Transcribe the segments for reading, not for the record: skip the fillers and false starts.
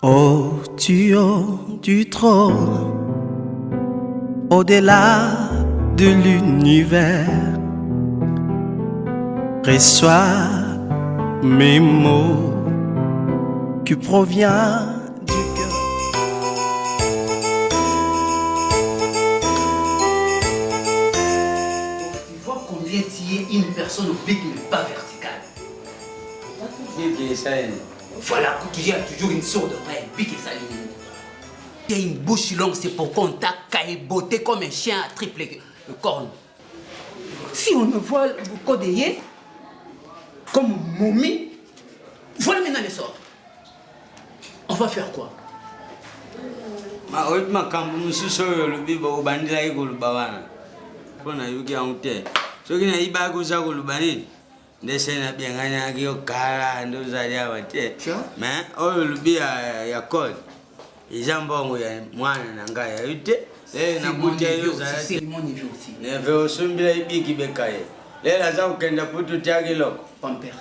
Au-dessus du trône, au-delà de l'univers, reçois mes mots qui proviennent du cœur. Tu vois combien tu es une personne au bec n'est pas verticale. Voilà, tu as toujours une sorte de vrai pique et saline. Tu as une bouche longue, c'est pour qu'on t'a cailleboté comme un chien à triple corne. Si on me voit le codéier comme momie, voilà maintenant les sorts. On va faire quoi? Ndesena bianganya kio kala ndo zalia wate. Mais oyo lubi ya code. Ijambongo ya mwana na ngaya yute. Le na butia yo zalia. C'est mon niveau aussi. Ne veo sumbila ibiki bekaye. Le la za ukenda putu tiagi loko. Pampers.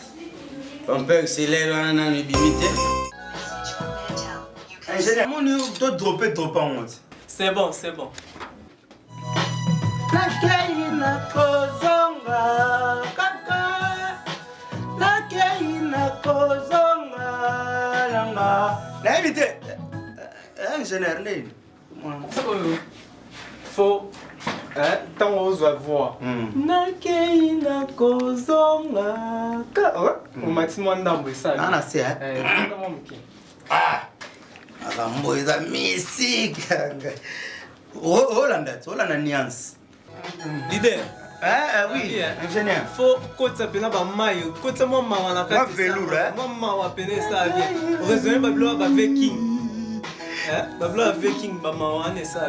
Pampers c'est le wana ni bimite. Ingénieur, mon niveau toi dropper trop en mode. C'est bon, c'est bon. Nakeina kozonga kaka, nakeina kozonga langa. Na évité. Ingénieur, Faut. Tant on va voir. Nakeina kozonga. On m'a dit moi d'ambre ça. Non, non, c'est Ah. Akambo eza mystique. Holanda nuance. Leader. Oui, ingénieur. Faut côté pena ba mayo, côté moi maman na kati. Velours, Maman wa pena ça bien. Raisonner ba blo ba viking. Ba blo viking ba maman ne ça.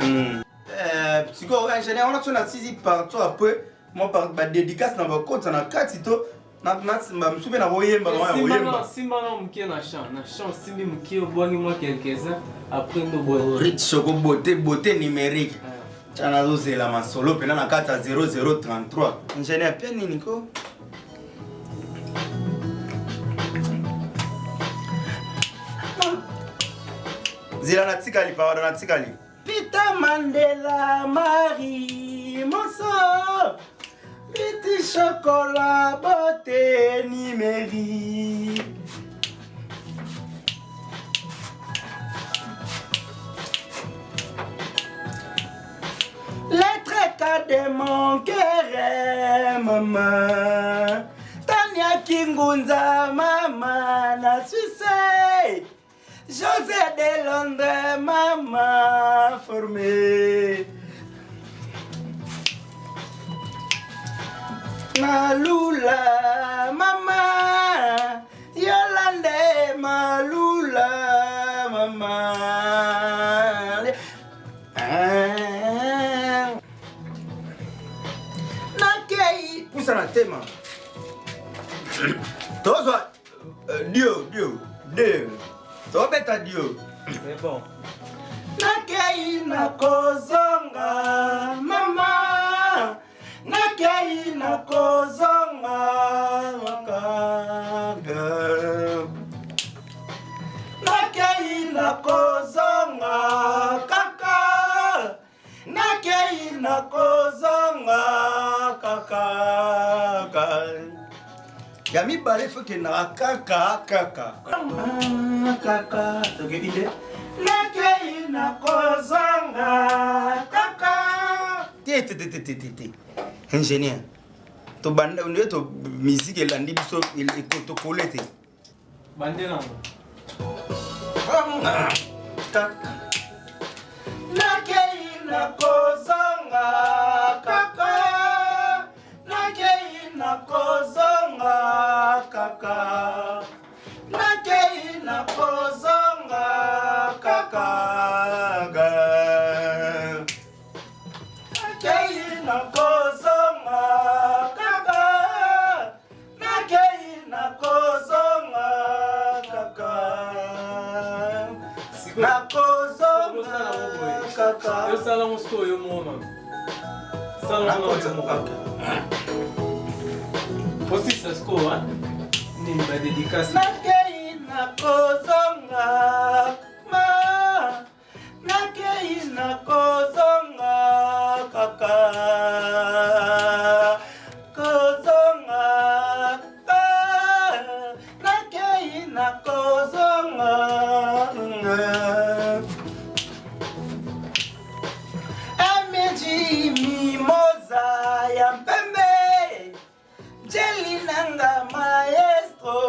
Psycho ingénieur, on a tout na sisi partout après. Moi par ba dédicace na ba côté na kati to. Na msube na boyemba na boyemba. Simba na mkie na chant simbi mkie obwangi moi quelques-uns après ndo boy. Rich Choco beauté numérique. Chana doze la masolo pena na kata 0033. Ingénieur pia nini ko? Zila na tikali pawada na tikali. Peter Mandela Marie Mosso, petit chocolat beauté numérique. Les traits de mon cœur, maman. Tania Kingunza, maman, la Suisse. José de Londres, maman, formé. Malula, maman. Yolande, Malula, maman. Pousse na tema. Tozo Dio. Tobeta Dio. C'est bon. Nakeina kozonga mama. Nakeina kozonga kaka. Nakeina kozonga kaka. Nakeina kozonga kaka. Yami bale foke na kaka. Kaka. Togedinde. Nakeina kozonga kaka. Té. Ingénieur. To banda on to musique elandi biso to kolete. Bandela. Kaka. Nakeina kozonga kaka. Nakeina kozonga kaka. Nakeina kozonga kaka. Nakeina kozonga kaka. Nakeina kozonga kaka. nakozonga kaka yosala mosiko oyo moma sala kaka osisa sikoa nini badedikasi nakei nakozonga ma nakei nakozonga kaka kozonga nakei nakozonga emeji mimoza ya mpembe jelinanga maestro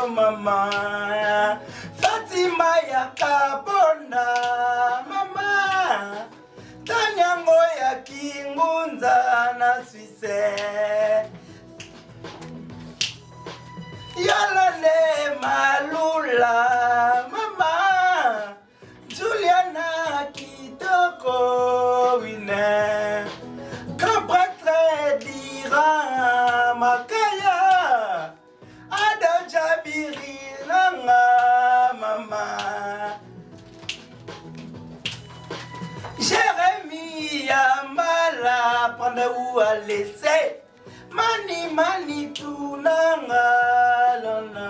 mama Fatima ya kabonda mama tanyango ya kingunza na Suisse Yolande malula mama Juliana kitoko wine Capratre dira makaya Ada jabiri nanga mama Jérémie Yambala prendre où à laisser Mani tunanga lona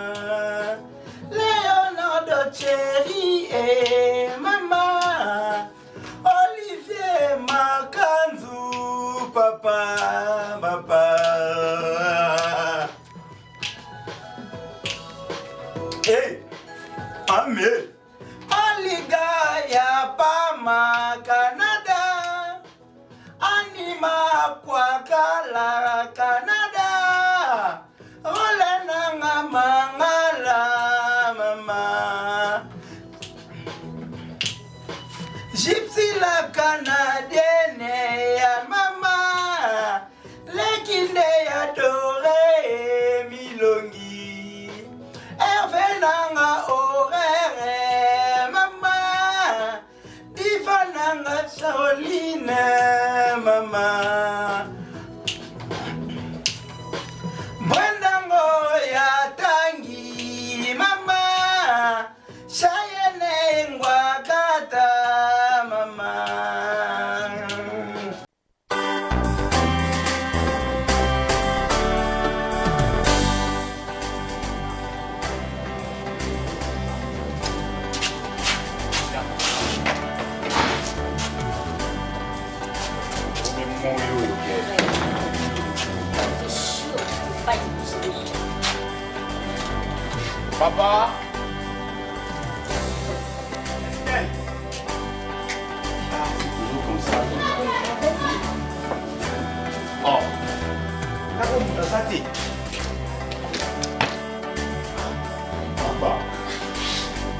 Leonardo Cherry et mama Olivier Makanzu papa Hey Amé Aliga ya Pama Canada Anima kwa kala Canada Olena nga mangala mama Gypsy la canadienne ya mama Lekinde ya dore milongi Hervé nanga orere mama Diva nanga Caroline mama Bwendango ya tangi mama Chayene ngwakata mama Papa. Toujours comme ça. Oh. Papa.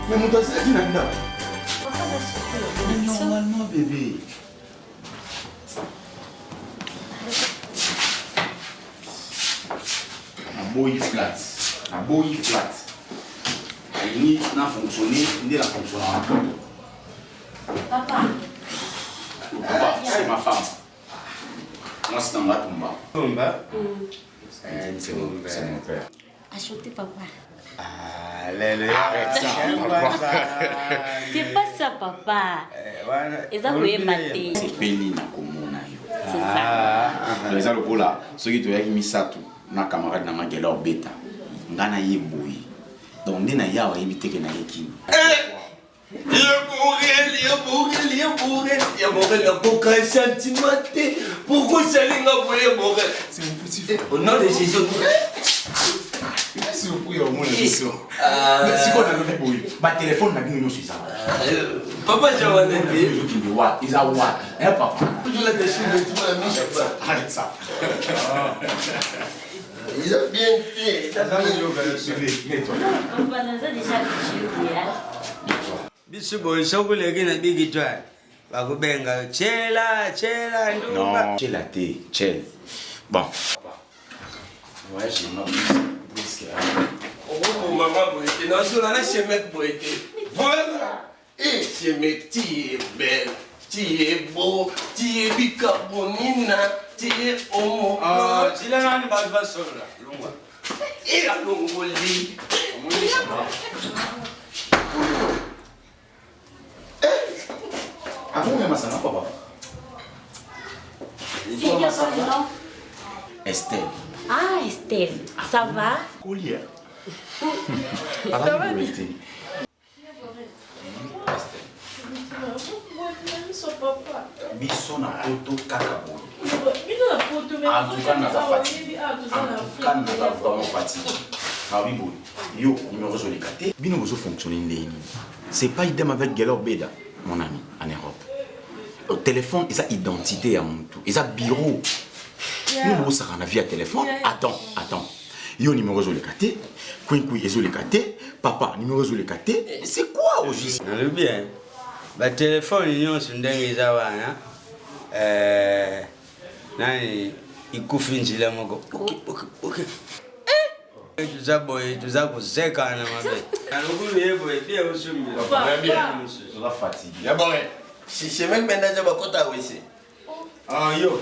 Mais mon tasse est là. Normalement, bébé. Un beau flat. Un beau flat. Ni n'a fonctionné, ni n'a fonctionné. Papa. Papa, c'est ma femme. Moi, c'est Nanga Tumba. Tumba C'est mon père. Achoté papa. Arrête ça. C'est pas ça papa. Et ça vous est maté. C'est Péli na komona yo. C'est ça. Donc ça le bola, ceux qui doivent misatu na camarade na magela obeta. Ngana yeboyi. Donc ndena yawa yebite ke na yekini. Pourquoi ça l'inga voulait mourir? C'est mon petit frère. Au nom de Jésus. Merci beaucoup ya mon émission. Merci qu'on a le boyi. Ba téléphone na bino sur ça. Papa Jawane Ils a what? Hein papa? tu l'as déchiré, tu l'as mis. Arrête ça. Il a bien fait. Papa nous a déjà déchiré. Bisubo sokuleke na bigitwa bakubenga chela ndumba Non, j'ai la thé, chill. Bon. Ouais, j'ai ma brisque. Oh maman boité, non sur la chemek boité. Voilà. Et chemek tu es belle, tu es beau, tu es bicarbonina, tu es homo. ah chila nani baba sola lunga Et la longoli. Avant, on a ça, papa. C'est quoi ton nom? Estelle. Ah, Estelle. Ça va? Collier. Ça va? Biso na poto kaka boy. En tout cas, naza fatigué. En tout cas, naza vraiment fatigué. Ah oui, boy. Yo, numéro sur les catés. Bino vous fonctionner. C'est pas idem avec Gelor Beda, mon ami, en Europe. Au téléphone, il a identité à mon tout. Il a bureau. Nous, vous savez, on a via téléphone. Attends. Yo, numéro sur les catés. Queen, ils ont les catés. Papa, numéro sur les catés. C'est quoi au juste? On le bien. Le téléphone, ils ont une dingue. Il coupe une gilet. Ok. Tu as boy, tu as bossé quand même. Alors, vous voyez, bien aussi. Je suis fatigué. D'abord, si c'est mec maintenant, je vais compter aussi. Ah, yo.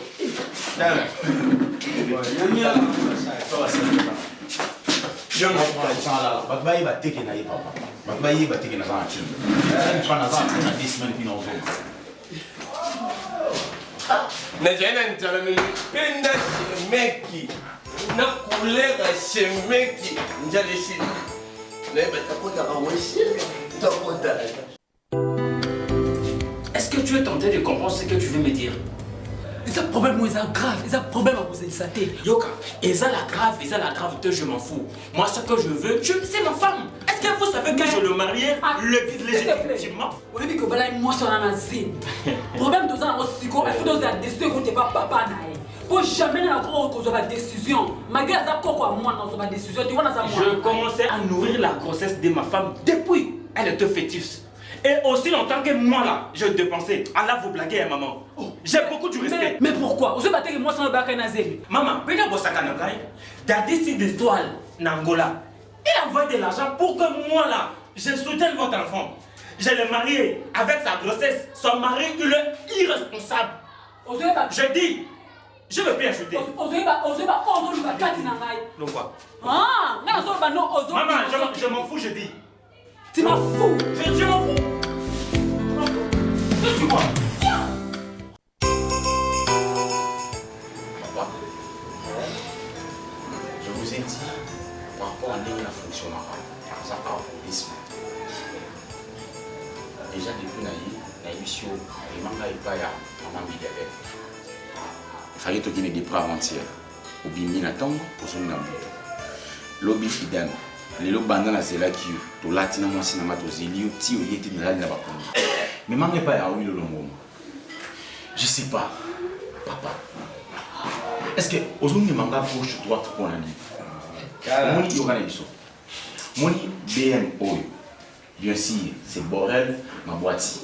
Est-ce que tu es tenté de comprendre ce que tu veux me dire? Ils ont problème, ils ont grave, ils ont problème à vous insulter. Yoka, ils ont la gravité, je m'en fous. Moi, ce que je veux, c'est ma femme. Est-ce que vous savez que je le mariais légitimement? On dit que voilà, moi, je suis en azine. Problème de ça, il faut que la décision que tu pas papa. Pour jamais dans la décision. Malgré ça, quoi, moi, dans la décision, tu vois, dans sa moi. Je commençais à nourrir la grossesse de ma femme depuis elle était fétiche. Et aussi longtemps que moi là, je dépensais. Allah vous blaguez, hein, maman. J'ai beaucoup de respect. Mais pourquoi? Vous savez que moi, je suis en azine. Maman, venez voir ça, Daddy, c'est des toiles, Nangola. Il envoie de l'argent pour que moi là, je soutienne votre enfant. Je l'ai marié avec sa grossesse. Son mari, il est irresponsable. Je dis, je ne veux plus ajouter. Donc quoi? Maman, je m'en fous, je dis. Tu m'en fous. Je m'en fous. Qu'est-ce que tu vois? Papa, je vous ai dit, par rapport à l'île, la fonction ça part au police. Déjà, depuis la émission, il manque pas à maman Bidabé. Il fallait que tu aies des prêts avant-hier. Au bimbi n'attend pour son amour. Lobby Fidan. Les lots bandana c'est là qui to latina moi cinéma to zilio ti o yeti na la ba kondi. Mais mangue pas ya oui le longo. Je sais pas. Papa. Est-ce que aujourd'hui manga gauche droite pour la vie? Moni yo kana biso. Moni BM oyo. Bien sûr, c'est Borel ma boîte.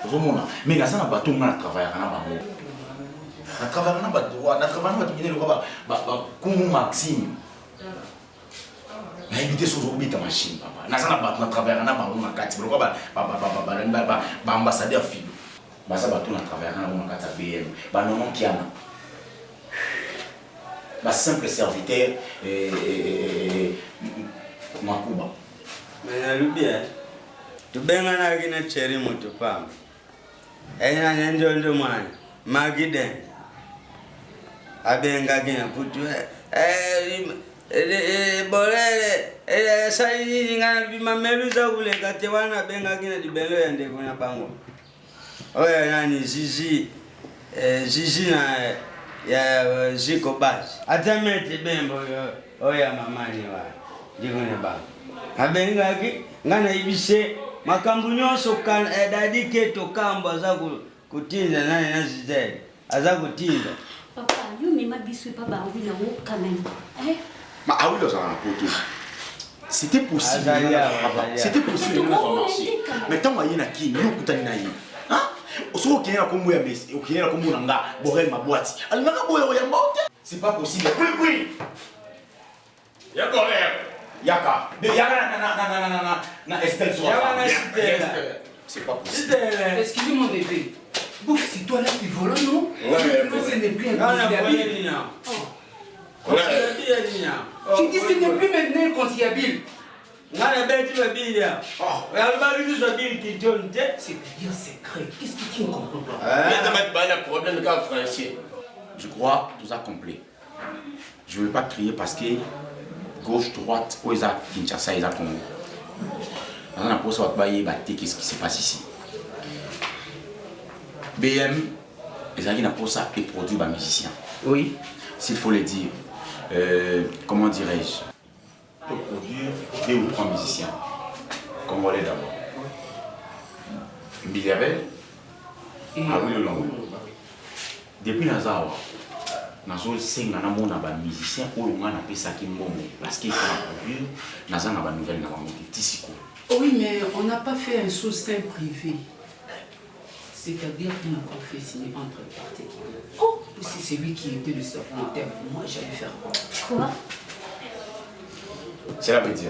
Aujourd'hui mais na sana bateau na travailler na bango. Na travailler na bateau, na travailler na bateau le ba kumu Maxime. Na éviter sur orbite machine papa. Na sana bat na travers na ba na kati. Pourquoi ba ambassadeur filo. Ba ça bateau na travers na ba kata BM. Ba non kiana. Ba simple serviteur Makuba. Mais le bien. Tu benga na kina cherry moto pam. Enya njondo mwana. Magiden. Abenga kina putu Borele, sali ngana bima meluza kule kate wana benga kina dibelo yande kuna bango. Oya nani Zizi na ya ziko basi. Atamete bembo oya mamani wa. Ndikone ba. Abenga ki ngana ibise makambu nyonso kan dadi keto kamba za kutinda nani nazideli. Aza kutinda. Papa, yo mema biso pas ba oui na quand même. Hein? Ma ah oui là ça va poto. C'était possible. C'était possible de marcher. Mais tant qu'il y a qui nous kutani na yi. Hein? Osoko kiena kombo ya Messi, okiena kombo nanga Borel ma boîte. Almaka boya ya mbote. C'est pas possible. Oui. Yaka Yaka. Mais Yaka na Estelle soit. C'est pas possible. Excusez-moi bébé. Bon, c'est toi là qui vole, non? Ce n'est plus inconciliable. Tu dis ce n'est plus maintenant inconciliable. Ngana beti babila. Regarde lui ça dit qui donne tête. C'est bien secret. Qu'est-ce que tu ne comprends pas? Mais tu as un problème de français. Je crois tout ça complet. Je ne veux pas crier parce que gauche, droite, où est-ce Kinshasa, ils ont Congo. On a posé votre bail, qu'est-ce qui se passe ici? BM, les gens qui n'ont pas ça et produit par musiciens. Oui. S'il faut le dire, comment dirais-je? Pour produire 2 ou 3 musiciens. Congolais d'abord. Mbiliabel, Awilo Longo. Depuis Nazawa, Nazo sing na mona ba musicien oyo nga na pesa ki mbongo parce qu'il faut produire naza na ba nouvelle na bango tisiko. Oui, mais on n'a pas fait un sous-sein privé. C'est-à-dire qu'on a fait signer entre parties. Oh, c'est celui qui était le supplémentaire. Moi, j'allais faire quoi? Quoi? Cela veut dire,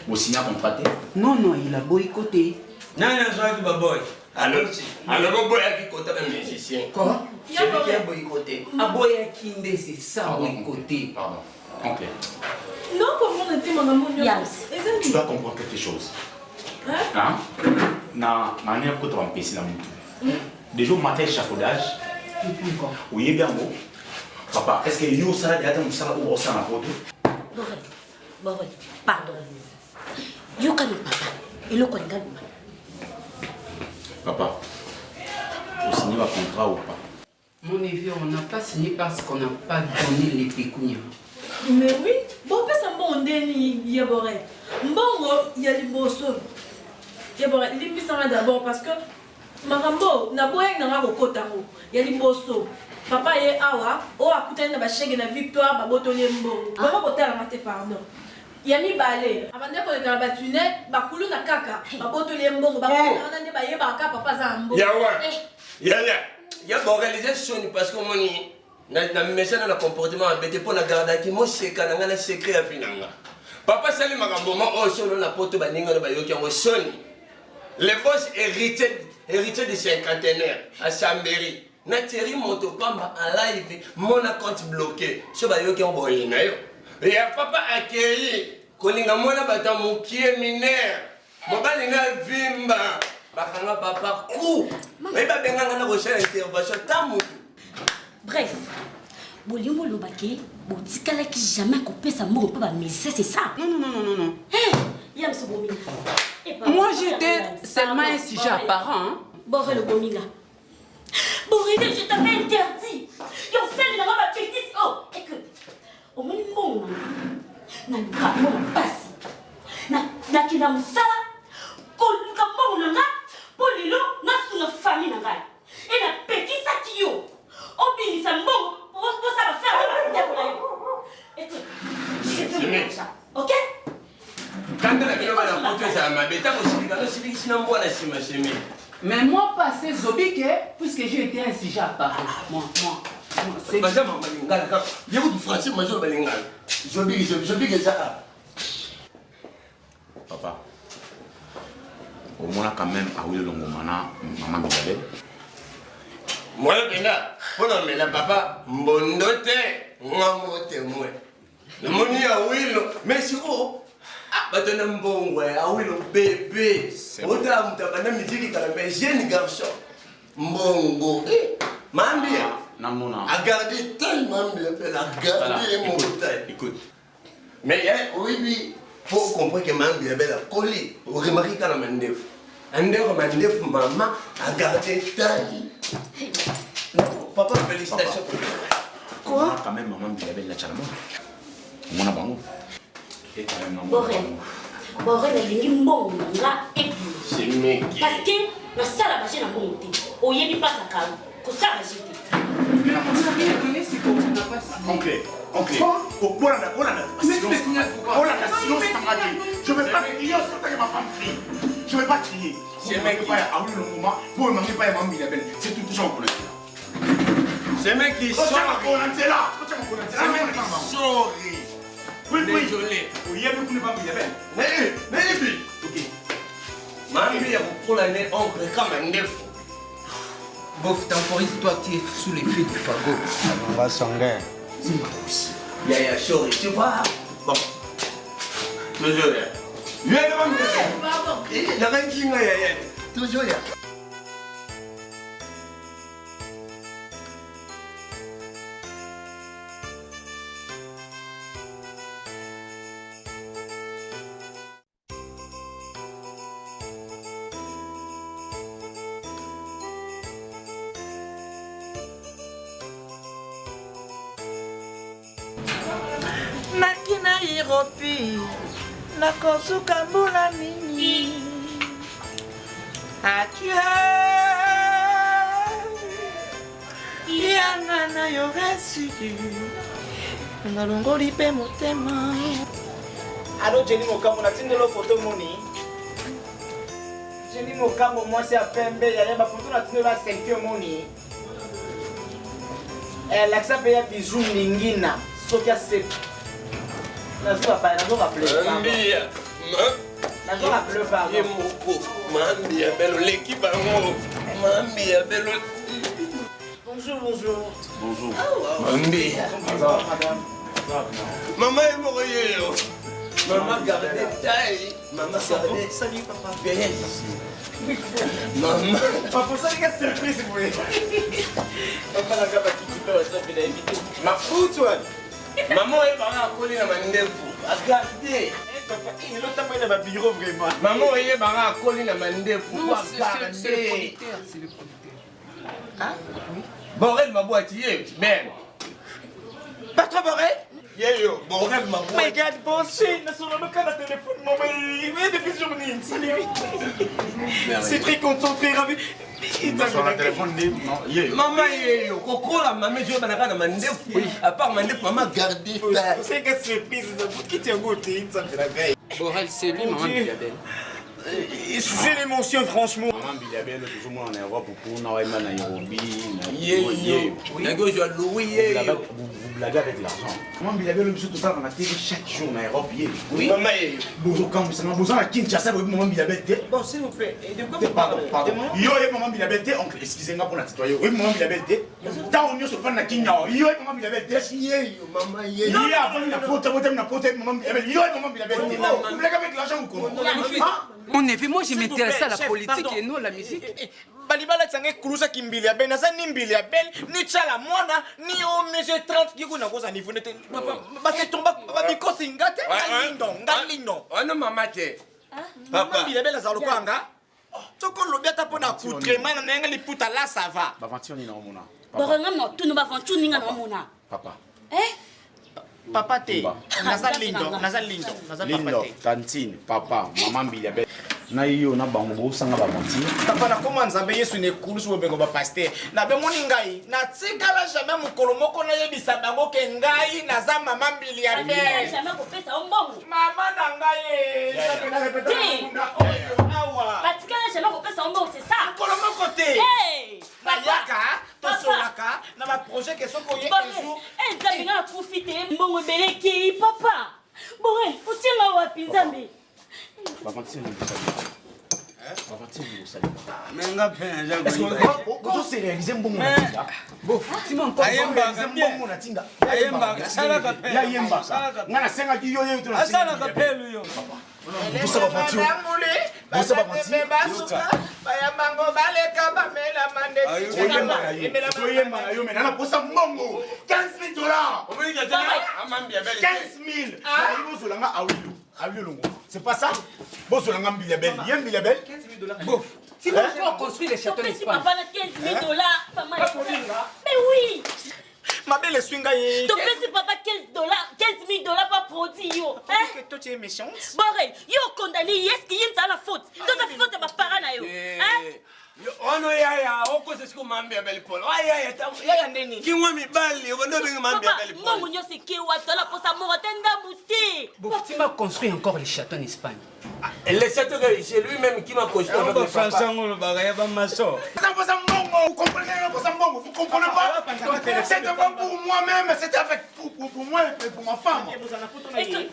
vous signez un contrat? Non, non, il a boycotté. Non, non, je vais boy. Alors, le boy a boycotté les musiciens. Quoi? C'est lui qui a boycotté. Aboya Kinde, c'est ça, boycotté. Pardon. Ok. Non, comment on était mon amour? Tu dois comprendre quelque chose. Hein? Na manière que tu vas me passer la moto. Déjà au matin, échafaudage. Oui, bien beau. Papa, est-ce que yo ça déjà tu ça ou ça na poto? Boré, pardon. Yo kana papa. Et le quoi ngani? Papa, vous signez un contrat ou pas? Mon neveu, on n'a pas signé parce qu'on n'a pas donné les pécunias. Mais oui, bon, ça m'a dit Yaboré. Bon, il y a les beaux sauts. Yaboré, il ça d'abord parce que Marambo, n'a pas eu un kotango. Il y a les beaux sauts. Papa est awa, oh, à côté de la chèque de la victoire, babotolé mbo. Papa, côté à la maté, pardon. Il y a mis balai. Avant de qu'on ait la batunette, bakoulou na kaka, babotolé mbo, babotolé baye, baka, papa zambo. Il y a une réalisation parce que na message na comportement embêté pour la garder qui moi c'est quand on a secret à finanga. Papa sali makambo o solo na poto baninga na bayoki ngo soni. Le boss héritier du cinquantenaire à Chambéry. Na Thierry Montopamba en live mon compte bloqué. So bayoki ngo boyina yo. Et papa accueilli kolinga mona bata mukie mineur. Mobali na vimba. Bakanga papa coup. Mais ba benganga na recherche intervention tamu. Bref, Bolingo Lobake, Botikala qui jamais coupé sa mort pour mais c'est ça. Non. Il y a ce Bomina. Moi, j'étais seulement un sujet apparent. Boré le Bomina. Boré, je t'avais interdit. Yo, celle là, ma petite. Oh, écoute. Au moins, mon n'a pas mon passé. N'a qui n'a moussa. Koluka mon n'a. Polilo, n'a sous notre famille n'a. Et la petite sakio. Obini sa mbongo pour ça va faire la écoute, je ça, ok? Quand on a dit que ça m'a bêta aussi, sinon moi la sima chimie. Mais moi, passé Zobike, puisque j'ai été un sujet apparent. Moi. C'est pas ça, maman. Il y a beaucoup de français, moi je vais Zobike ça. Papa, au moins quand même, à Awilo Longo Mana, maman Mbiliabel. Moi, pour la papa, mbondote, ngamote moi. Moni Awilo, mais si oh, batona mbongo Awilo bébé. Ota mutabana miziki kala mais jeune garçon. Mbongo, mambia. Namona. A garder tellement bien, a garder mon taille. Écoute. Mais oui, faut comprendre que mambia belle collé. Vous remarquez quand la mandef. Mandef maman a gardé taille. Papa, félicitations. Quoi? Quand même, maman Mbiliabel la chalama. Mon abandon. Et quand même, maman. Boré, la ligne mbongo là et puis. C'est mec. Parce que la salle a mangé la monté. Au yébi pas sa carte. Pour ça, la jeté. Mais on n'a rien donné, c'est qu'on n'a pas signé. Ok. Je ne vais pas crier sur que ma femme crie. Je ne vais pas crier. C'est mec qui a eu le moment pour ne pas maman Mbiliabel. C'est tout gens qu'on a. C'est mec qui sort. C'est là. C'est mec qui sort. Oui. Désolé. Il y a beaucoup de femmes Mbiliabel. Mais puis. Ok. Maman, il y a pour l'année, on comme un neuf. Bof, temporise, toi, tu es sous l'effet du fagot. On va s'engager. Il y a chaud, tu vois. Bon. Désolé. Viens, maman. Il a rien qui m'a toujours là. Nakina Iropi, nakosuka mbula nini? Atua, yana na yo residu, nalongoli pe motema. Allô Jenny Mokambo, natindelo photo moni. Jenny Mokambo, moi c'est à Pembe, y'a ma photo natindelo selfie moni. L'accent paye bijou ningina, sokia sep. Nazo rappeler. Mambia. Nazo rappeler pardon. Yemoko. Mambia belo l'équipe bango. Mambia belo. Bonjour, bonjour. Bonjour. Mambia. Bonjour madame. Maman est moroyeo. Maman garde taille. Maman garde. Salut papa. Viens. Maman. Papa, ça c'est une surprise pour vous. Papa n'a pas quitté le WhatsApp, il a invité. Ma fout toi. Maman est partie à coller dans ma ndefu. Regardez. Papa, il est l'autre temps dans ma bureau vraiment. Maman est partie à coller dans ma ndefu. Regardez. C'est le producteur. Hein? Borel m'a boîtier. Ben. Pas trop Borel? Yo, Borel m'a boîtier. My God, bullshit. Nous sommes dans le téléphone. Maman, il est depuis journée. Salut. C'est très content, très ravi. Il sur le téléphone, Maman, yo, Coco, la maman, je vais dans ma ndefu. À part ma ndefu, maman gardé. C'est que surprise. Qui t'a goûté? Ça fait la veille. Borel, c'est lui, maman Bilabel. C'est l'émotion, franchement. Maman Bilabel, toujours en Europe pour Naïma, Nairobi. Vous blaguez avec l'argent. Maman Bilabel, je suis tout le temps dans la télé chaque jour en Europe. Oui, maman. Quand vous avez besoin de Kinshasa, vous avez maman Bilabel. Bon, s'il vous plaît, de quoi vous parlez? Pardon. Yo, maman Bilabel, oncle, excusez-moi pour la tutoyer. Oui, maman Bilabel. Tant on y est sur le fan de Kenya. Yo, maman Bilabel. Maman, Yo, avant la pote, maman Bilabel. Yo, maman Bilabel. Vous blaguez avec l'argent ou quoi? Mon neveu, moi je m'intéresse à la chef, politique pardon. et non à la musique. balibala tsange kulusa kimbilia ben nasa nimbilia ben ni chala mwana ni omeje 30 giku na kosa niveau nete ba se tomba ba bikosi ngate ngalindo ono mama te papa mbilia ben za lokwanga toko lobiata pona kutrema na nenga liputa la ça va ba venture ni na omona Borangam no tunu ba venture ninga no mona papa papa te nasa lindo papa te tantine papa maman mbilia ben na yo na bango bo sanga ba mentir papa na koma nzambe yesu ne kulusu bobengo ba pasteur na be moni ngai na tikala jamais mukolo moko na yebisa bango ke ngai naza mama mbilia ben jamais ko pesa ombongo mama na ngai na répéter awa batikala jamais ko pesa ombongo c'est ça mukolo moko te hey bayaka tosolaka na ba projet ke soko ye jour nzambe nga profiter mbongo beleki papa bore otienga wapi nzambe ba mentir ni ba mentir ni osali menga pena ja est-ce que vous se réaliser mbongo na tinga Bon, Simon, comme ayemba mbongo na tinga ayemba sala ka pena ya yemba ngana senga ki yo yo to na sala ka pelu yo tout ça va mentir vous ça va mentir bayamango baleka bamela mande oyemba na yo mais na posa mbongo 15 000 dollars omoni ka tena amambia belle 15 000 na yo zolanga awilu longo c'est pas ça bon zolanga mbilia belle yembilia belle 15 000 dollars Bon, Simon, il faut construire les châteaux si d'Espagne. papa na 15 000 $, maman mais oui mabele swinga ye donc si papa 15 000 $ pas produit yo hein que toi tu es méchante Borel yo condamné est-ce qu'il y a la faute donc la faute ma parents na yo hein ono yaya okoze siku mambia belle Paul yaya yaya ndeni kimwa mibali ondo benga mambia belle Paul mbongo nyose ke watola posa morotenda muté Bon, Simon construit encore les châteaux en Espagne. le château que c'est lui-même qui m'a construit avec le papa vous comprenez vous comprenez pas c'était pas pour moi-même c'était avec pour moi et pour ma femme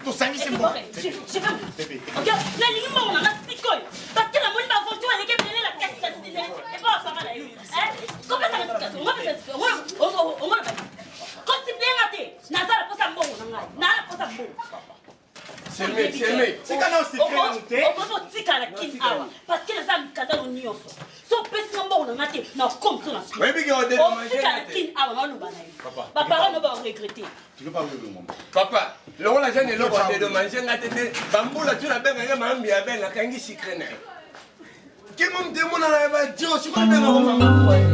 tout ça c'est bon je veux regarde la ligne mbongo na sikol parce que la moni ba aventure avec elle la casse et pas ça va là hein comment ça va se on va faire on va quand tu bien raté nazala posa mbongo na ngai na posa mbongo c'est mieux tika na aussi ntango nyonso so opesi nga mbongo na nga te na comme so na ofika na kini awa maloba na yo baparent no baregrete papa lokola jane eloko adedommage nga te te bambula tu nabenganga mambi ya bel nakangi sikre na yo kimo mtemona na badio sikobenga mama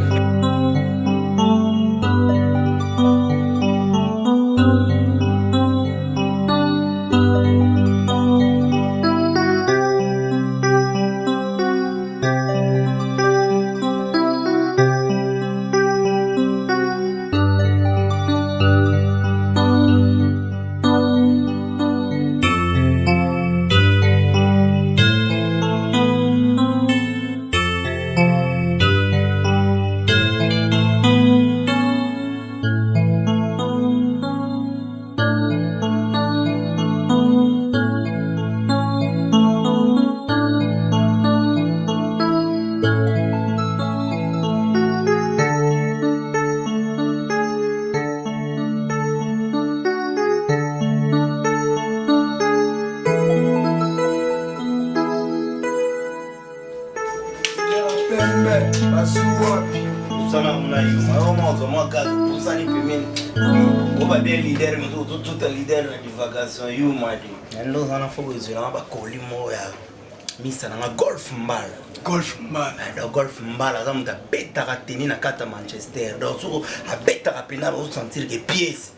golf mbala za muta betaka teni na kata Manchester donc soko abetaka pena ba sentir que pièce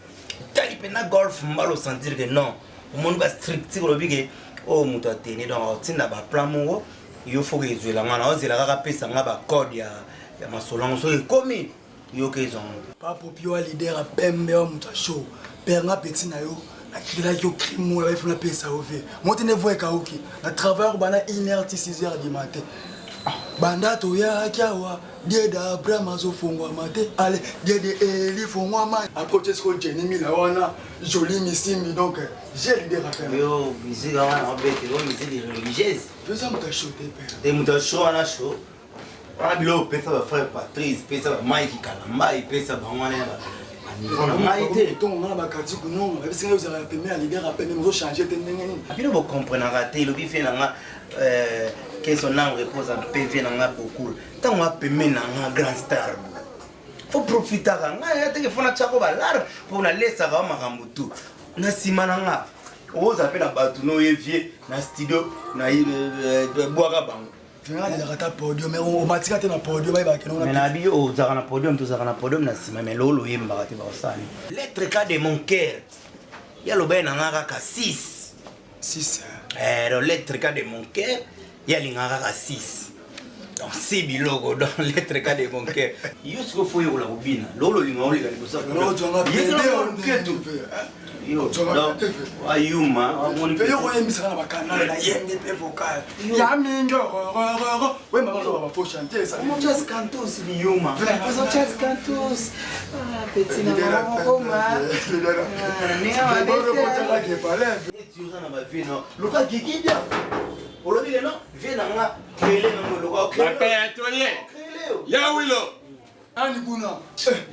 tali pena golf mbala sentir que non au monde ba strict ko lobike o muta teni donc tinda ba plan mo yo faut que ezwela ngana ozela kaka pesa nga ba code ya masolongo so ekomi yo ke zon pa popio leader a pembe o muta show perna petit na yo akila yo crime wa ifuna pesa ove monte ne voye kaoki na travail bana 1h 6h du matin banda to ya kyawa deda Abraham azofungwa mate ale dede eli fungwa ma approche ko Jenny Mila wana joli misimi donc j'ai l'idée rappel yo musique wana obete yo musique religieuse faisons muta show te père et muta show na show wana bilo pesa ba frère Patrice pesa ba Mike Kalamba pesa ba wana vous comprenez raté le bifé nanga que son nom repose en PV nanga beaucoup tant on peut mener un grand star faut profiter nga ya te que fona chako balar pour na laisser ba makambutu na simana nga oza appela batu no yevie na studio na boaka bango la podium mais on matika te na podium ba ke mais na bio o zaka na podium to zaka na podium na sima mais lolo yemba te ba osani lettre cas de mon cœur ya lo bena ngaka ka 6 le lettre cas de mon cœur ya lingaka ka 6 donc c'est bilogo dans lettre cas de mon cœur yusko fo yo la bobina lolo linga oli ka libosa no tonga pede on ketu yo ayuma yo ko yembisa na bakana na yenge pe vocal ya mingo we mama zo ba fo chanter ça mon jazz cantos yuma façon jazz cantos petit na mama ninga ma bete tu za na ba vino luka gigidia olobi le no vina nga krele na mo luka papa Antoine ya wilo ani kuna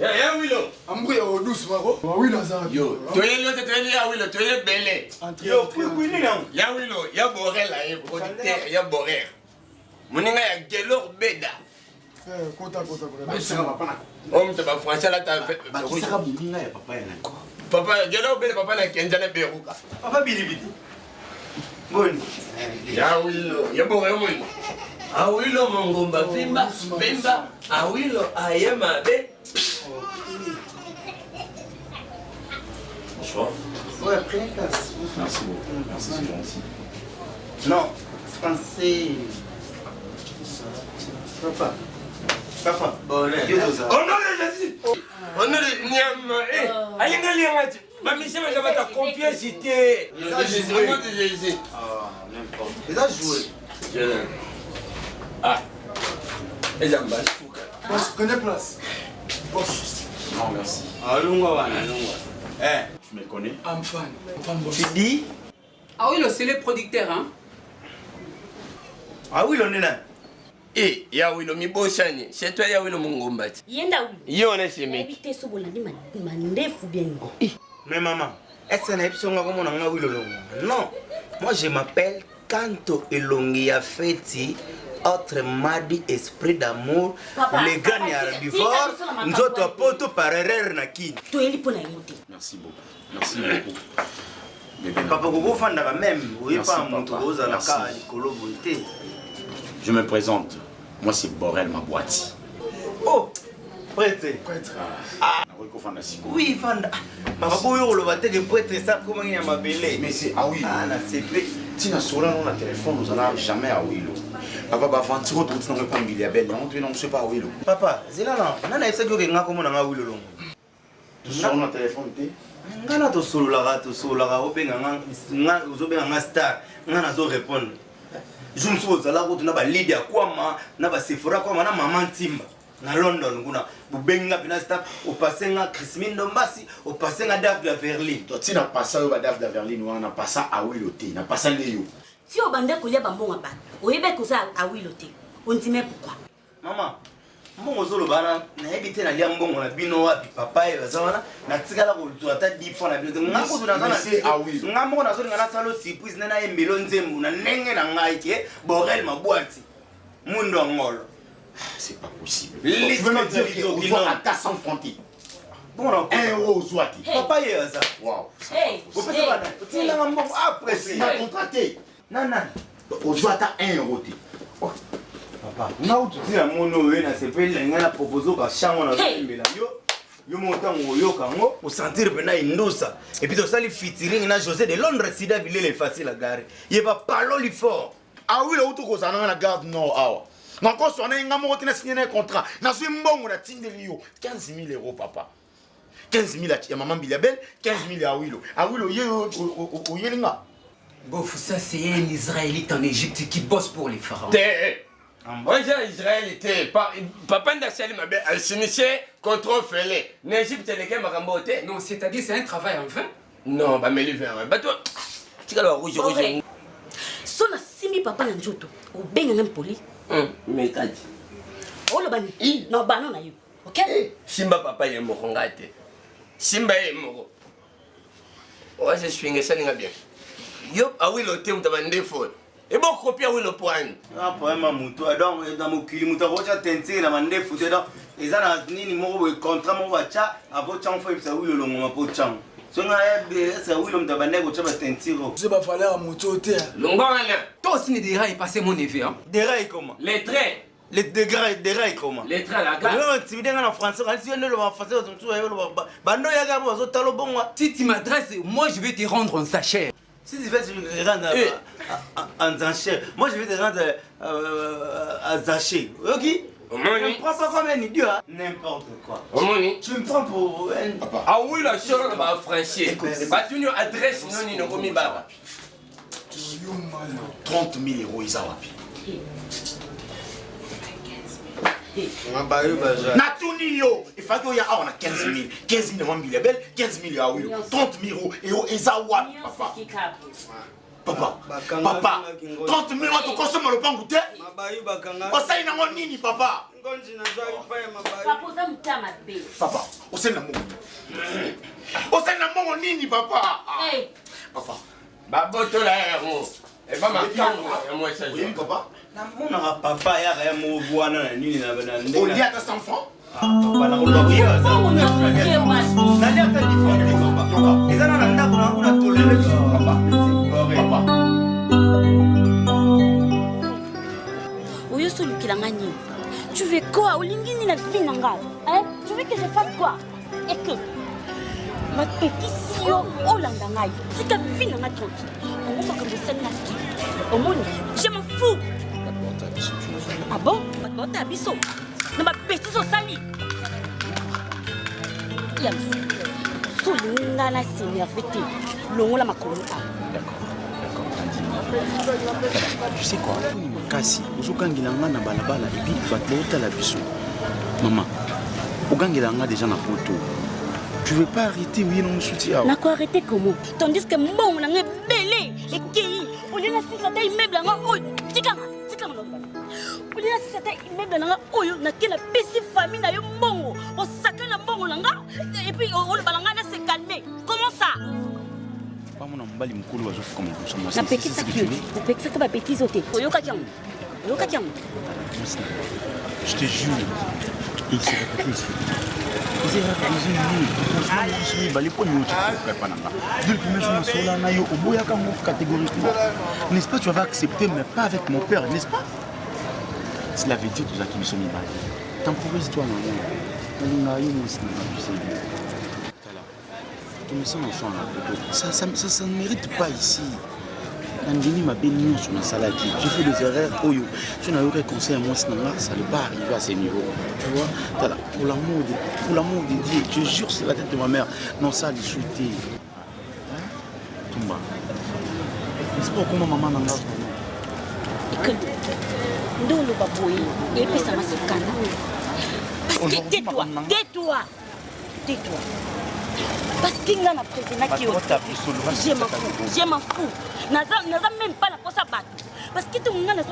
ya wilo ambu ya odus mako wilo za yo toye yo te toye ya wilo toye bele yo kwini na ya wilo ya borela e producteur ya borer muninga ya gelor beda kota om te ba français la ta fait ba kisaka bulinga ya papa ya papa gelor beda papa na kenjana beruka papa bilibili boni ya wilo ya borer mo awilo mongomba vimba vimba awilo ayema be bonsoir ouais plein classe Merci beaucoup. Merci, c'est gentil. non français papa honore Jésus honore nyama ayenga liangati bamisema kama ta confiance te Jésus n'importe ils ont joué ah et jamba souka boss prenez place boss Non, merci. alunga wana alunga Tu me connais? I'm fan boss tu dis ah oui c'est le producteur hein ah oui l'on est là eh ya wilo mibosani c'est toi ya wilo mungombati yenda wi yo na shemeki ebite so bolandi mandefu bien mais maman est-ce que na episonga comme on a oui longo non moi je m'appelle Kanto Elongi ya feti autre madi esprit d'amour les gars ni arbifort nzoto poto par erreur na kini toyeli mpona yango te. Merci beaucoup. Merci beaucoup. Papa Gogo fandaka même, oui pas moto ozala ka likolo bonté. Je me présente. Moi c'est Borel Mabouati. Oh, prêtre. Ah, oui, Fanda. Papa Goyo le bate que prêtre ça comment il y a ma belle. Mais c'est ah oui. Ah, la CP. Tina Sola on a téléphone, nous allons jamais à Wilo. Papa va faire un petit retour, tu n'aurais pas un milliard, on ne sait pas Wilo. Papa, c'est là non. Nana essaie que nga comment na Wilo long. Tu sors on a téléphone té. Ngana to solo la obenga nga uzobenga nga star. Ngana zo répondre. Je me suis ozala ko tuna ba Lydia kwama na ba Sephora kwama na maman Timba na London kuna bubenga pina star au passé nga Christine Ndombasi au passé nga Dave de Verlin. Toi tu n'as pas ça au Dave de Verlin on a pas ça à Wilo té, n'a pas ça Léo. Si au bande kolia bambonga ba. Oyebe ko ça à Wilo té. On dit mais pourquoi? Maman mbongo zolo bana na ebité na lia mbongo na bino wapi papa e bazana na tikala ko ata 10 fois na bino ngako tuna na c'est ah oui ngamo na zo ngana salo surprise na embelo nzembu na ndenge na ngai ke Borel Mabouati mundo ngolo c'est pas possible. Tu veux me dire qu'il à 400 francs. Bon 1 euro au Zouati. Papa e ça. Waouh. Hey. Vous faites ça tu na mbongo après C'est m'a contracté. Nana Au Zouati 1 euro té. Papa, na ututi ya mono we na sepele ngana proposer ka chango na mbela yo montango yo kango au sentir pena indosa et puis to sali featuring na José de Londres sida bilele facile à gare ye ba parole fort Ah oui, là où tu causes à la garde nord. Ah, non, quand on a un amour qui a signé un contrat, dans une bonne on a signé 15 000 euros, papa. 15 000 à maman Bilabel, 15 000 à Willow. À Willow, il y a un Bof, ça c'est un Israélite en Égypte qui bosse pour les pharaons. Moi j'ai Israël était papa d'Assali m'a bien signé contrôle fêlé. N'Égypte c'est lequel m'a ramboté. Non, c'est-à-dire c'est un travail en vain. Non, bah mais le vin. Bah toi, tu vas rouge rouge. Sona simi papa na njoto. O benga ngam poli. Mais kaji. O lo bani. Non ba non na yo. OK? Simba papa ye mo ngate. Simba ye mo. Ouais, je suis ngé ça nga bien. Yo a oui le thème de fond. Et bon copier oui le point. Ah poème muto donc dans mon kili muto rocha tenter na mande futé donc ezana nini mo contrat mo wacha avo chang fo ça oui le longo ma po chang. So na ebe ça oui le mtabane ko chaba tentiro. C'est pas falloir muto te. Longba Toi aussi ne diras passer mon neveu hein. Des rails comment? Les traits. Les degrés comment? Les traits la gare. Non, tu viens en français, quand tu viens le français, tu vas bando ya gabo zo talo bon. Si tu m'adresses, moi je vais te rendre en sachet. Si tu veux te rendre en sachet, moi je vais te rendre à sachet. OK? Tu me prends pas comme un idiot, n'importe quoi. Tu me prends pour un... Ah oui, la chose va franchir. Bah tu nous adresses non ni no komi baba. 30 000 euros Isawapi. Natuni yo, il faut qu'il y ait 15 000. 15 000 à Bilabel, 15 000 à Willow. 30 000 euros et au Isawapi, papa. Papa, 30 000 euros, tu consommes le pain goûté? Ça y est, non, nini, papa. Papa, au sein de la au sein de la nini, papa. Papa. Baboto la héros. Et pas ma canne, moi ça. Oui, papa. Mon papa ya rien mo voana nini na bana. Au lit à 100 francs. Papa na olobi ya ça. Na lia ta différent papa. Ezana na ndako na kuna tolele papa. Papa. Oyo solukila ngani. Tu veux quoi? Olingi ni na vie nanga. Hein? Tu veux que je fasse quoi? Et que ma petite sio olanda ngai. Tika vie nanga tranquille. On va comme ça na qui. Au monde, je m'en fous. Ah bon? Bah t'as biso. Na ma petite so sali. Yam. Solinga na s'énervete. Longola makolo. Tu sais quoi? Kasi, ozokangela nga na balabala et puis bato otala biso. Maman, ogangela nga déjà na poto. Tu veux pas arrêter oui non soutien? Na quoi arrêter comment? Tandis que mon na nga belé et qui on est na si ça ta immeuble nga oy. Tikama no. On est na si ça ta immeuble nga oyo na kela pesi famille na yo mbongo. O sakana mbongo nga et puis on le balanga na se calmer. Comment ça? Pas mon mbali mkulu wazofuka mkusa. Na petit ça qui. Na petit ça ka ba petit zoté. Oyo ka kiango. Je te jure, il s'est répété ici. N'est-ce pas, tu avais accepté, mais pas avec mon père, n'est-ce pas? Cela veut dire tout ça qui me sont mis mal. Temporise-toi, maman. Ça ne mérite pas ici. J'ai fait des erreurs. Tu n'as aucun conseil à moi, ça ne va pas arriver à ce niveau. Tu vois, pour l'amour de Dieu, je jure sur la tête de ma mère. Non, ça, les souhaiter. Tomba. C'est pas comment maman n'a pas. Écoute, nous le babouille, et puis ça m'a secoué. Parce que tais-toi. Parce qu'il y a un président qui est je m'en fous. Je n'ai même pas la force à battre. Parce que tout le monde a des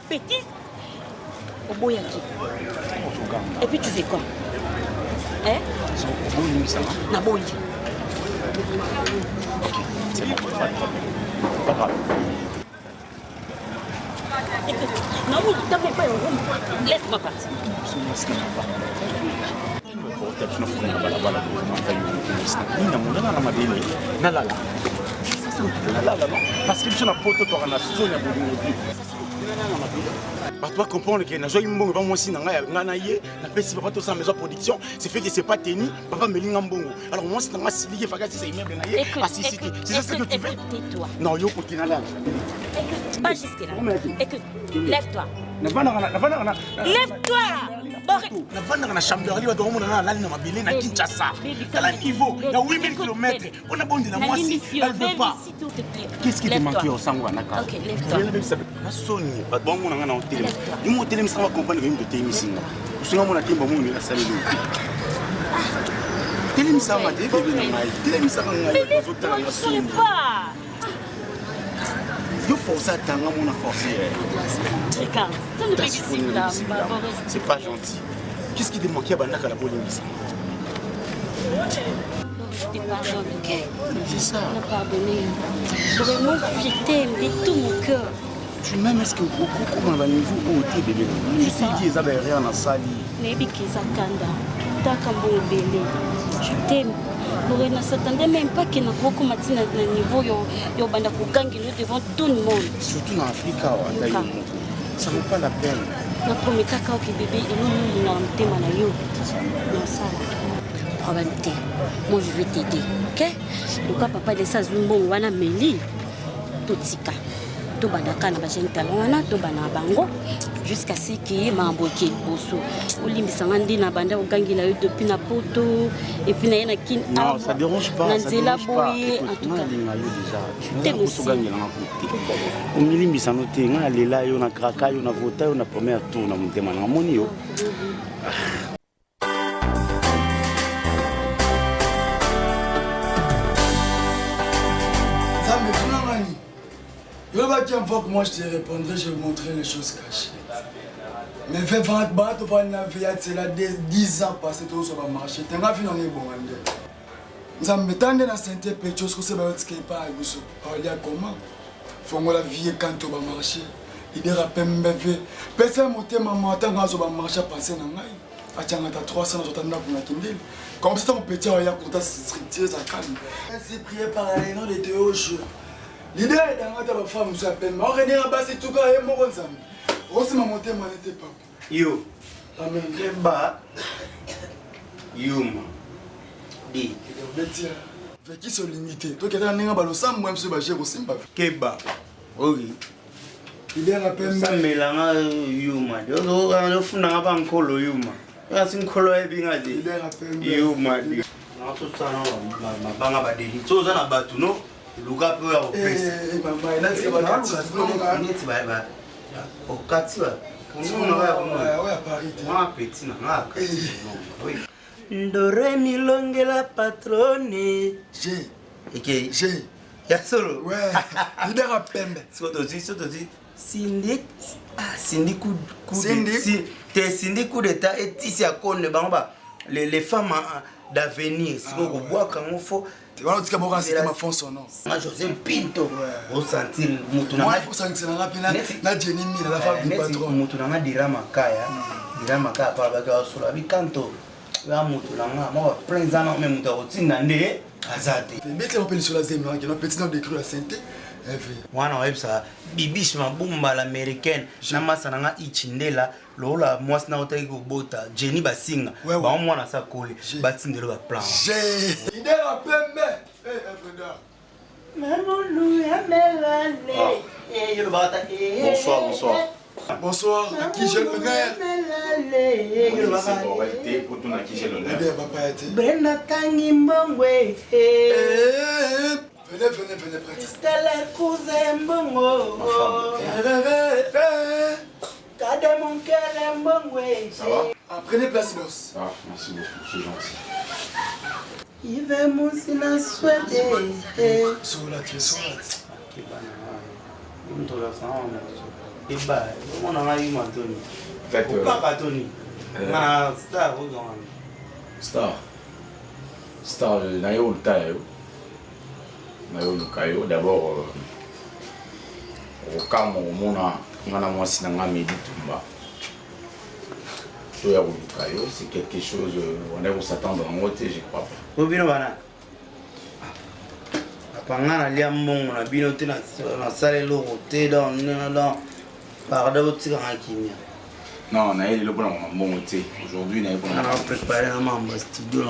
bêtises. Au boyaki. Et puis tu fais quoi? Hein? Na boy. Ok, c'est bon. Pas grave. Écoute, non, t'as pas eu. Laisse-moi partir. Parce que je suis un poteau pour un assaut. Tu dois comprendre que je suis un bon aussi dans la maison production. C'est fait que c'est pas tenu. Papa me dit alors moi c'est dans ma silier. C'est ça que tu veux. Non, yo continue là. Pas jusque là. Écoute, lève-toi. Lève-toi. Dans la chambre, il va dormir dans la ligne de ma Kinshasa. Dans le niveau, il y a 8000 km. On a bon de la moitié. Elle ne veut pas. Qu'est-ce qui te manque au sang? Ok, lève-toi. La Sony, pas bon, on a un hôtel. Il m'a télé, ça va comprendre même de télévision. Je suis mon akim, bon, il a salé. Télévision, ça va télévision, je ne sais pas. Il faut ça, t'as mon forcé. Regarde, ça ne peut pas c'est pas gentil. Qu'est-ce qui te manquait à la police? Je te pardonne, ok? C'est ça. On a pardonné. Vraiment, je t'aime de tout mon cœur. Tu m'aimes, est-ce que comment va niveau où tu es bébé? Je sais qu'il y a rien dans sa vie. Mais il y a je t'aime. Je ne s'attendais même pas qu'il y ait beaucoup de niveau devant tout le monde. Surtout en Afrique, ça ne vaut pas la peine. Je promets que bébé est là, probabilité. Moi je vais t'aider, ok? Donc papa de ça, bon, wana meli, tout tika. Tout badaka na bajeni talona, tout bana bango, jusqu'à ce qu'il y ait ma boké bosso. Olimbi sangandi na banda ogangi la depuis na poto et puis na yena kin. Non, ça dérange pas. Nanzela boye en tout cas. T'aimes aussi. Omilimbi sanote nga lela yo na kraka yo na vota yo na première tour na mutema na moni yo. La prochaine fois que moi je te répondrai, je vais vous montrer les choses cachées. Mais fais vendre bateau pour une vie, c'est là 10 ans passés tout sur le marché. Tu as vu dans les bons endroits. Nous avons mis dans la santé pétrole, ce que c'est pas ce qui est pas à vous. Il y a comment? Faut que la vie quand tu vas marcher. Il y a pas même bébé. Personne monter maman tant que tu vas marcher passer dans la. Attends, tu as 300 ans pour la kindle. Comme ça on peut dire il y a pour ta stricteuse à calme. C'est prié par les noms de Théo. L'idée est dans la femme, je m'appelle. Je vais venir à tout cas et je vais aussi monter mon été pas. Yo. Amen. Keba. Yo, man. Di. Avec qui sont limités? Toi qui es un ballon sans moi, je vais aussi pas. Keba. Oui. Il est à peine. Ça mélange yo, man. On a fait un peu de colo, yo, man. On a fait un colo et bien à dire. Il est à peine. Yo, man. Non, tout ça, non. Ma banga va délit. Tout ça, on a battu, non? Luka peu à oppressé. Eh, maman, il a dit que va on petit Ndore milonge la patrone. J'ai. Ya solo. Ouais. Il est à peine. Sindi coup d'état et tisi à con le bamba. les femmes d'avenir. Si vous voyez comment il faut. On a dit que c'est ma fonce non. Moi José Pinto. Vous sentir mutuna. Moi il faut sentir na Jenny Mina la femme du patron. Mutuna dirama kaya. Dirama kaya par baga sur la bikanto. Ya mutuna moi plein d'années même muta otinda nde azate. Mais on peut sur la zone qui a petit nom de cru la sainteté. Wana websa bibish mabumba l'américaine na masana nga ichindela lola mwasi na otaki kobota Jenny basinga ba mwana sa kole batindelo ba plan j'ai idée la pembe frère mamolu ya melale yelo bata Bonsoir, bonsoir. Bonsoir, à qui j'ai l'honneur? C'est pour être pour tout à qui j'ai l'honneur. Brenda Tangi Mbongwe. Venez, prête. Stella cousin Mbongo. Kade mon cœur Mbongwe. Ça va? Prenez place, boss. Ah, merci beaucoup, c'est gentil. Il veut moussina souhaiter. Sur la tresor. En fait, Star, Nayo Tayo. Nayo Lukayo. D'abord, au cas où on a moi si n'a médité Tumba. C'est quelque chose, on est où s'attendre en haute, je crois pas. Obino bana. Apangana lia mongo na bino te na sale lo roté dans pardon tu grand kimia. Non, on a eu le bon monté. Aujourd'hui, on a préparé un studio.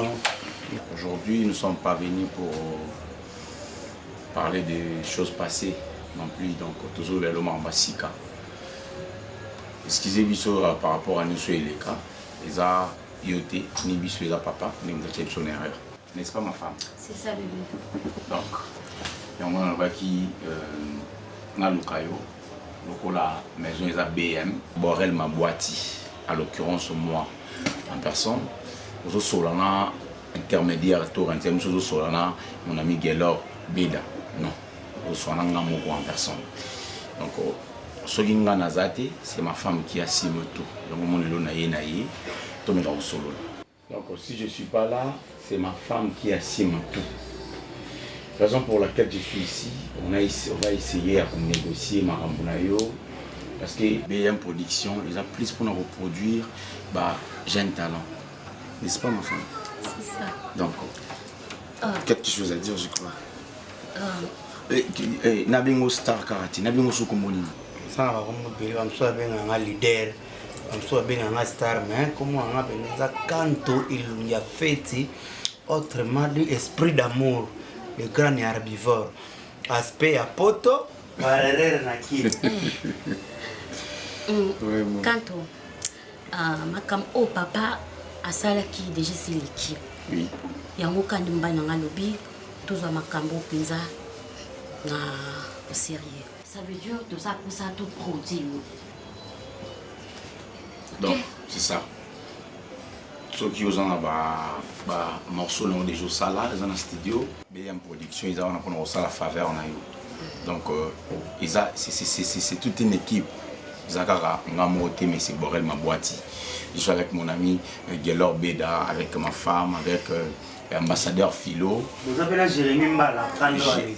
Aujourd'hui, nous ne sommes pas venus pour parler des choses passées non plus, donc toujours le moment Bassika. Excusez-moi par rapport à nous et les cas, les a yoté, ni bisu les a papa, ni une erreur. N'est-ce pas ma femme? C'est ça le but. Donc, il y a un qui a Lukayo, la maison est à BM, Borel Mabouati, à l'occurrence moi en personne, nous sommes intermédiaire, nous sommes mon ami Gelor Beda, non, nous sommes en personne. Donc, Soginga Nazate, c'est ma femme qui assume tout. Donc, si je ne suis pas là, c'est ma femme qui assume tout. Raison pour laquelle je suis ici, on va essayer de négocier ma rambunayo parce que BM Production, ils ont plus pour nous reproduire jeunes talents. N'est-ce pas ma femme? C'est ça. Donc, quelque chose à dire, je crois. Nabingo Star Karate, Nabingo Soukoumoni. Ça va comme soit bien un leader, soit bien un star, mais comment on a besoin canto il y a fait autrement l'esprit d'amour. Le grand herbivore. Aspect à poto, valeur na kilo. Kanto, makam o papa asala qui déjà c'est l'équipe. Oui. Yango kandi mbana nga lobi tozwa makambo penza na sérieux. Ça veut dire tout ça pour ça tout produit. Donc, c'est ça. Ceux qui ont un morceau de jours ça là, ils ont un studio, BM Production, ils ont la faveur. Donc, c'est toute une équipe. Ils ont monté, mais c'est Borel Mabouati. Je suis avec mon ami Gelor Beda, avec ma femme, avec l'ambassadeur Philo. Vous appelez Jérémy Mbala.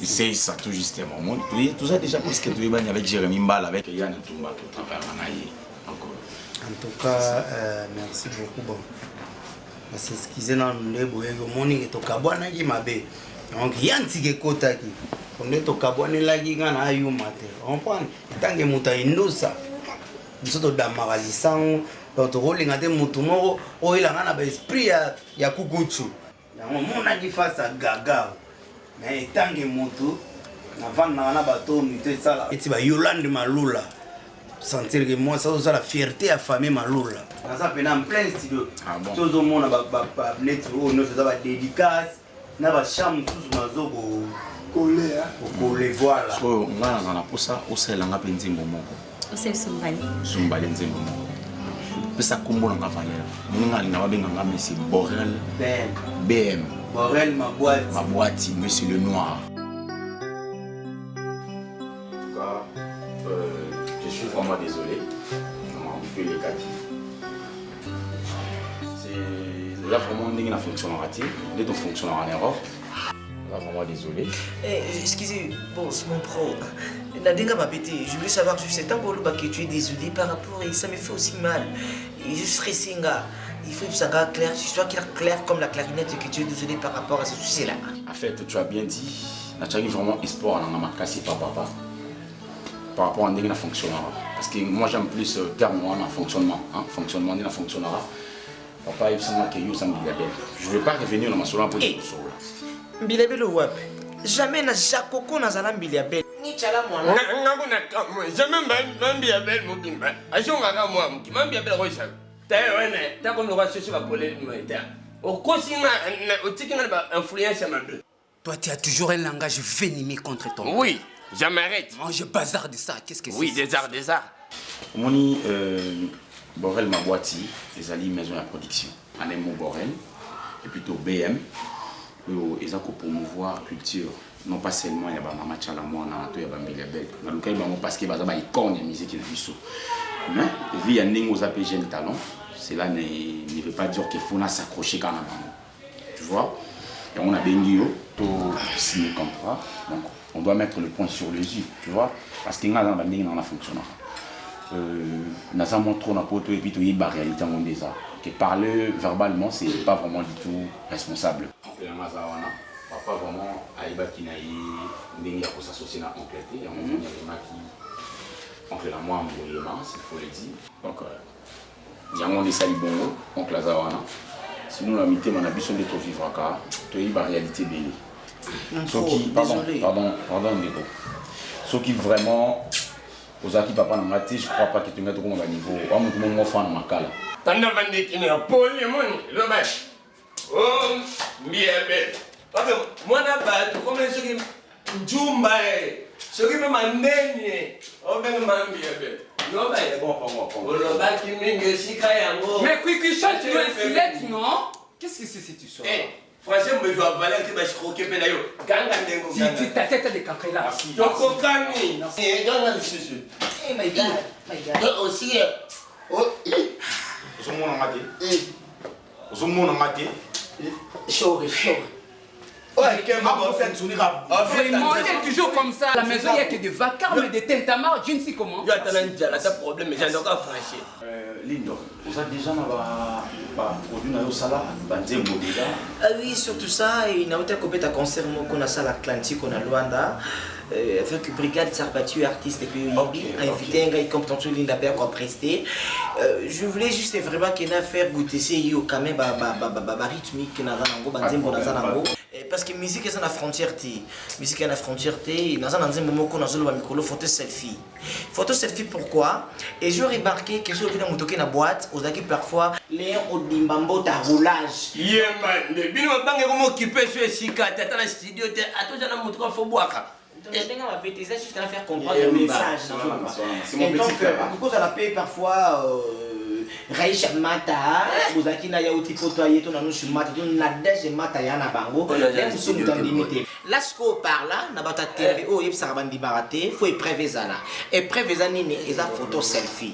C'est ça, tout justement. Tout ça déjà presque tout est avec Jérémy Mbala, avec Yann Tumba, tout à fait. En tout cas, merci beaucoup. Bon. C'est ce qu'ils ont dit, morning to kabwana ki mabe. Donc yanti ke kota ki. On est to kabwana la ki ngana ayu mate. On prend tangue muta indosa. Nsoto damara lisango, donc rolinga te mutu moko o ilanga na ba esprit ya kukuchu. Yango mona ki face gaga. Mais tangue mutu na vana na bato mito sala. Eti ba Yolande Malula. Sentir que moi ça la fierté à famille Malula. Ça peut en plein studio. Tout le monde a net on nous faisait des dédicaces, na ba chambre tous nazo coller coller voilà. So on a pour ça au sel nga penzimbo moko. Au sel Zumbali. Zumbali nzimbo moko. Pesa kombo nga valeur. Munga na babenga nga monsieur Borel BM. Borel Mabouati, monsieur le noir. Je suis vraiment désolé. On fait les gâteaux. C'est Il y a vraiment une fonction raté, dès ton fonctionnaire en Europe. Là, vraiment désolé. Excusez, bon, c'est mon pro. Nadenga m'a pété. Je voulais savoir, je sais tant que tu es désolé par rapport et ça me fait aussi mal. Et je suis stressé, gars. Il faut que ça soit clair, clair comme la clarinette que tu es désolé par rapport à ce souci-là. En fait, tu as bien dit, tu as vraiment espoir dans ma casse papa. Par rapport à un fonctionnaire. Parce que moi j'aime plus le terme en fonctionnement. Fonctionnement de fonctionnaire. Papa, il semble que je ne vais pas revenir dans ma sola pour dire ça. Mbilabel ou wap? Jamais n'a Jacoko n'a zala Mbilabel. Ni chala moi. Jamais Mbilabel mobimba. Ajongaka moi Mbilabel rocha. T'as comme le roi chercher ma polée humanitaire. Au cosina, au ticket n'a influence à ma deux. Toi, tu as toujours un langage venimé contre ton. Oui, j'arrête. Moi, je bazarde de ça. Qu'est-ce que c'est? Oui, des arts. Moni, Borel m'a boîti, les alliés maison à production. En un mot Borel, et plutôt BM, ils ont promouvoir culture. Non pas seulement il y a Maman Tchalamou, il y a Mbilabel. Dans le cas, parce qu'il y a des icônes de musique qui est vissou. Mais, vu qu'il y a des APG de talent, cela ne veut pas dire qu'il faut s'accrocher quand même. Tu vois? Et on a béni tout signé le contrat. Donc, on doit mettre le point sur les yeux, tu vois? Parce qu'il y a un fonctionnaire. Nous avons trop de et puis il y a une réalité déjà. Que parler verbalement, ce n'est pas vraiment du tout responsable. Papa vraiment aïba qui n'a eu s'associer à oncle T, oncle la moi s'il faut le dire. Donc il y a un des salibons oncle Azawana. Sinon la mité mon ambition de vivre à car tu as une réalité belle. Pardon Nego. Ce qui vraiment aux acquis papa n'a maté, je crois pas que tu mettes au niveau. On me demande mon fan ma cala. T'en as vendu qui n'est pas le mec. Oh, Mbilabel. Moi, je suis comme ceux qui Jumba, ceux qui me mandent, on me demande mais qui chante, tu dois filet, non? Qu'est-ce que c'est cette histoire? Français, je vais avaler que je suis croqué. Ta tête est de cancre là. Tu comprends? Eh, my God. Aussi, Chaud. Vraiment, on est toujours comme ça. À la maison, il n'y a que des vacarmes, des tintamarres, je ne sais comment. Tu as un problème, mais j'en ai pas franchi. Lindo, vous avez déjà produit un salaire, déjà? Ah oui, surtout ça, il y a un concert qu'on a ça à l'Atlantique, on a Luanda, avec Brigade Sarbatu, artiste, et puis invité un gars comme Tonton Linda Père qu'on a presté. Je voulais juste vraiment qu'il a fait goûter ces quand même rythmique, parce que musique est la frontière, musique est la frontière, dans un moment qu'on a un micro, photo selfie. Photo selfie pourquoi? Et j'ai remarqué que je suis dans la boîte, aux acquis parfois, les au dimbambo ta roulage. Yeah man, bino bange comme occupé sur Sika, t'es dans le studio, t'es à tout ça dans faut boire. Je vais juste faire comprendre le message. C'est mon petit frère. Pourquoi ça la paye parfois Raïcha Mata, vous avez dit que vous avez dit que vous avez dit là, ce qu'on parle là, il faut épreuver ça. Épreuver ça, il y a photo selfie.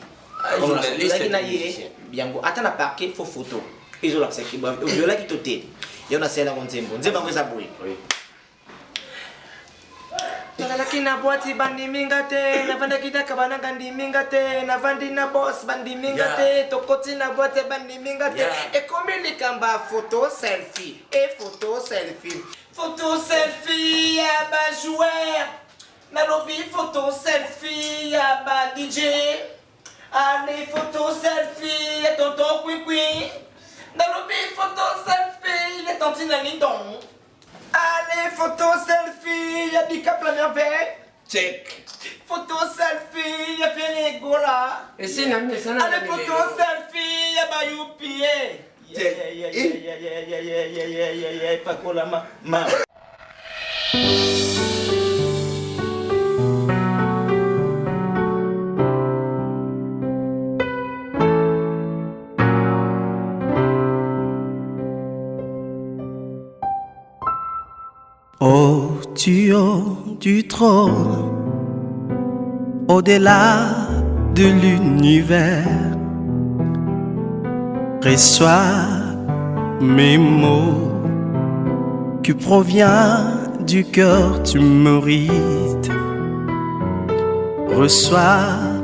Vous avez dit attends, la parquet, il faut photo. Et je l'ai dit, je l'ai dit, il y a celle-là, on dit, Nakalaki na boîte bandi mingate, na vanda kita kabana gandi mingate, na vandi na boss bandi mingate, tokoti na boîte bandi mingate. Et combien de kamba photo selfie, et photo selfie. Photo selfie, ya ba joueur. Na lobby photo selfie, ya ba DJ. Allez photo selfie, ya tonton Kwikwi. Na lobby photo selfie, ya tontina Lindon. Allez, photo selfie, y'a du cap la merveille. Check. Photo selfie, y'a fait là. Et c'est une amie, c'est une amie. Allez, photo selfie, y'a bayoupi. Yeah, pas quoi la main. Au-dessus du trône, au-delà de l'univers, reçois mes mots qui provient du cœur, tu mérites. Reçois